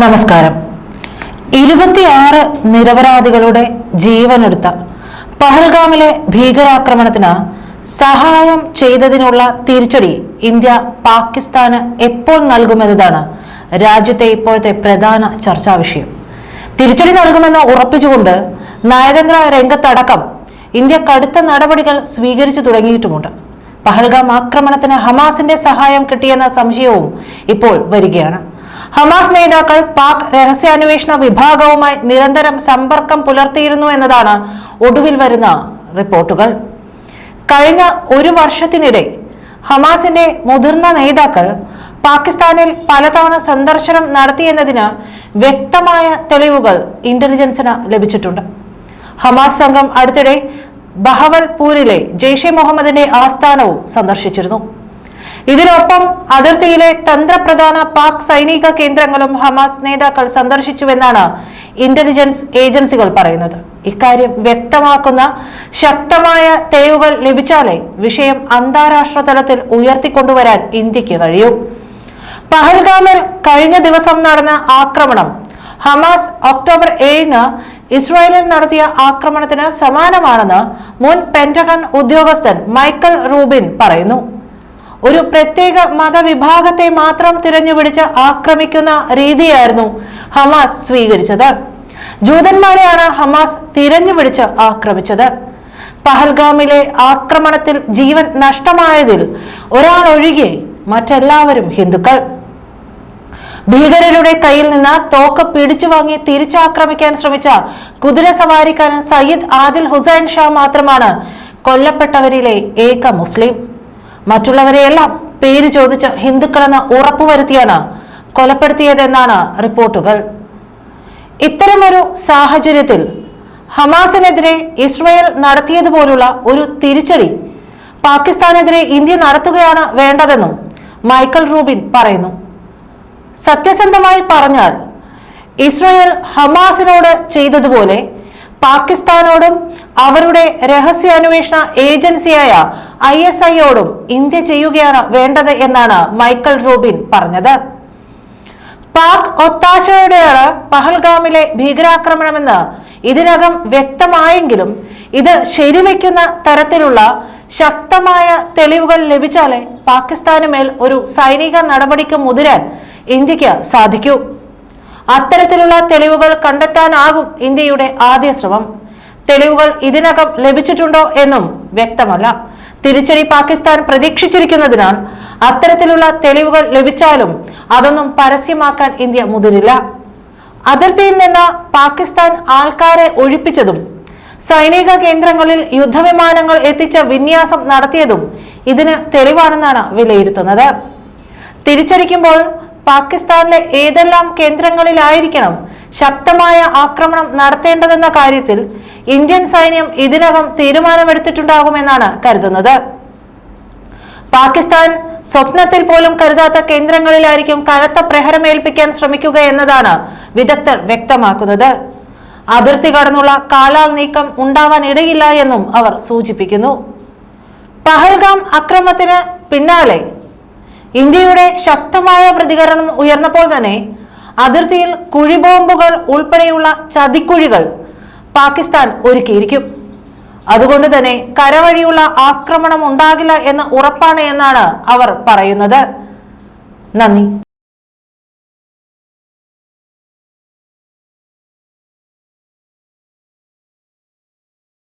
നമസ്കാരം. 26 നിരപരാധികളുടെ ജീവനെടുത്ത പഹൽഗാമിലെ ഭീകരാക്രമണത്തിന് സഹായം ചെയ്തതിനുള്ള തിരിച്ചടി ഇന്ത്യ പാകിസ്ഥാന് എപ്പോൾ നൽകുമെന്നതാണ് രാജ്യത്തെ ഇപ്പോഴത്തെ പ്രധാന ചർച്ചാ വിഷയം. തിരിച്ചടി നൽകുമെന്ന് ഉറപ്പിച്ചുകൊണ്ട് നയതന്ത്ര രംഗത്തടക്കം ഇന്ത്യ കടുത്ത നടപടികൾ സ്വീകരിച്ചു തുടങ്ങിയിട്ടുമുണ്ട്. പഹൽഗാം ആക്രമണത്തിന് ഹമാസിന്റെ സഹായം കിട്ടിയെന്ന സംശയവും ഇപ്പോൾ വരികയാണ്. ഹമാസ് നേതാക്കൾ പാക് രഹസ്യാന്വേഷണ വിഭാഗവുമായി നിരന്തരം സമ്പർക്കം പുലർത്തിയിരുന്നു എന്നതാണ് ഒടുവിൽ വരുന്ന റിപ്പോർട്ടുകൾ. കഴിഞ്ഞ ഒരു വർഷത്തിനിടെ ഹമാസിന്റെ മുതിർന്ന നേതാക്കൾ പാകിസ്ഥാനിൽ പലതവണ സന്ദർശനം നടത്തിയെന്നതിന് വ്യക്തമായ തെളിവുകൾ ഇന്റലിജൻസിന് ലഭിച്ചിട്ടുണ്ട്. ഹമാസ് സംഘം അടുത്തിടെ ബഹവൽപൂരിലെ ജെയ്ഷെ മുഹമ്മദിന്റെ ആസ്ഥാനവും സന്ദർശിച്ചിരുന്നു. ഇതിനൊപ്പം അതിർത്തിയിലെ തന്ത്രപ്രധാന പാക് സൈനിക കേന്ദ്രങ്ങളും ഹമാസ് നേതാക്കൾ സന്ദർശിച്ചുവെന്നാണ് ഇന്റലിജൻസ് ഏജൻസികൾ പറയുന്നത്. ഇക്കാര്യം വ്യക്തമാക്കുന്ന ശക്തമായ തെളിവുകൾ ലഭിച്ചാലേ വിഷയം അന്താരാഷ്ട്ര തലത്തിൽ ഉയർത്തിക്കൊണ്ടുവരാൻ ഇന്ത്യക്ക് കഴിയൂ. പഹൽഗാമിൽ കഴിഞ്ഞ ദിവസം നടന്ന ആക്രമണം ഹമാസ് ഒക്ടോബർ 7-ന് ഇസ്രായേലിൽ നടത്തിയ ആക്രമണത്തിന് സമാനമാണെന്ന് മുൻ പെന്റഗൺ ഉദ്യോഗസ്ഥൻ മൈക്കൽ റൂബിൻ പറയുന്നു. ഒരു പ്രത്യേക മതവിഭാഗത്തെ മാത്രം തിരഞ്ഞുപിടിച്ച് ആക്രമിക്കുന്ന രീതിയായിരുന്നു ഹമാസ് സ്വീകരിച്ചത്. ജൂതന്മാരെയാണ് ഹമാസ് തിരഞ്ഞുപിടിച്ച് ആക്രമിച്ചത്. പഹൽഗാമിലെ ആക്രമണത്തിൽ ജീവൻ നഷ്ടമായതിൽ ഒരാൾ ഒഴികെ മറ്റെല്ലാവരും ഹിന്ദുക്കൾ. ഭീകരരുടെ കയ്യിൽ നിന്ന് തോക്ക് പിടിച്ചു വാങ്ങി തിരിച്ചാക്രമിക്കാൻ ശ്രമിച്ച കുതിരസവാരിക്കാരൻ സയ്യിദ് ആദിൽ ഹുസൈൻ ഷാ മാത്രമാണ് കൊല്ലപ്പെട്ടവരിലെ ഏക മുസ്ലിം. മറ്റുള്ളവരെയെല്ലാം പേര് ചോദിച്ച് ഹിന്ദുക്കളെന്ന് ഉറപ്പുവരുത്തിയാണ് കൊലപ്പെടുത്തിയതെന്നാണ് റിപ്പോർട്ടുകൾ. ഇത്തരമൊരു സാഹചര്യത്തിൽ ഹമാസിനെതിരെ ഇസ്രായേൽ നടത്തിയതുപോലുള്ള ഒരു തിരിച്ചടി പാകിസ്ഥാനെതിരെ ഇന്ത്യ നടത്തുകയാണ് വേണ്ടതെന്നും മൈക്കൽ റൂബിൻ പറയുന്നു. സത്യസന്ധമായി പറഞ്ഞാൽ ഇസ്രായേൽ ഹമാസിനോട് ചെയ്തതുപോലെ പാകിസ്ഥാനോടും അവരുടെ രഹസ്യാന്വേഷണ ഏജൻസിയായ ISIയോടും ഇന്ത്യ ചെയ്യുകയാണ് വേണ്ടത് എന്നാണ് മൈക്കൽ റൂബിൻ പറഞ്ഞത്. പാക് ഒത്താശയോടെയാണ് പഹൽഗാമിലെ ഭീകരാക്രമണമെന്ന് ഇതിനകം വ്യക്തമായെങ്കിലും ഇത് ശരിവെക്കുന്ന തരത്തിലുള്ള ശക്തമായ തെളിവുകൾ ലഭിച്ചാലേ പാകിസ്ഥാന് മേൽ ഒരു സൈനിക നടപടിക്ക് മുതിരാൻ ഇന്ത്യക്ക് സാധിക്കൂ. അത്തരത്തിലുള്ള തെളിവുകൾ കണ്ടെത്താനാകും ഇന്ത്യയുടെ ആദ്യ ശ്രമം. തെളിവുകൾ ഇതിനകം ലഭിച്ചിട്ടുണ്ടോ എന്നും വ്യക്തമല്ല. തിരിച്ചടി പാകിസ്ഥാൻ പ്രതീക്ഷിച്ചിരിക്കുന്നതിനാൽ അത്തരത്തിലുള്ള തെളിവുകൾ ലഭിച്ചാലും അതൊന്നും പരസ്യമാക്കാൻ ഇന്ത്യ മുതിരില്ല. അതിർത്തിയിൽ നിന്ന് പാകിസ്ഥാൻ ആൾക്കാരെ ഒഴിപ്പിച്ചതും സൈനിക കേന്ദ്രങ്ങളിൽ യുദ്ധവിമാനങ്ങൾ എത്തിച്ച വിന്യാസം നടത്തിയതും ഇതിന് തെളിവാണെന്നാണ് വിലയിരുത്തുന്നത്. തിരിച്ചടിക്കുമ്പോൾ പാകിസ്ഥാനിലെ ഏതെല്ലാം കേന്ദ്രങ്ങളിലായിരിക്കണം ശക്തമായ ആക്രമണം നടത്തേണ്ടതെന്ന കാര്യത്തിൽ ഇന്ത്യൻ സൈന്യം ഇതിനകം തീരുമാനമെടുത്തിട്ടുണ്ടാകുമെന്നാണ് കരുതുന്നത്. പാകിസ്ഥാൻ സ്വപ്നത്തിൽ പോലും കരുതാത്ത കേന്ദ്രങ്ങളിലായിരിക്കും കനത്ത പ്രഹരമേൽപ്പിക്കാൻ ശ്രമിക്കുക എന്നതാണ് വിദഗ്ധർ വ്യക്തമാക്കുന്നത്. അതിർത്തി കടന്നുള്ള കാലാൾ നീക്കം ഉണ്ടാവാൻ ഇടയില്ല എന്നും അവർ സൂചിപ്പിക്കുന്നു. പഹൽഗാം ആക്രമണത്തിന് പിന്നാലെ ഇന്ത്യയുടെ ശക്തമായ പ്രതികരണം ഉയർന്നപ്പോൾ തന്നെ അതിർത്തിയിൽ കുഴിബോംബുകൾ ഉൾപ്പെടെയുള്ള ചതിക്കുഴികൾ പാകിസ്ഥാൻ ഒരുക്കിയിരിക്കും. അതുകൊണ്ട് തന്നെ കരവഴിയുള്ള ആക്രമണം ഉണ്ടാകില്ല എന്ന് ഉറപ്പാണ് എന്നാണ് അവർ പറയുന്നത്. നന്ദി.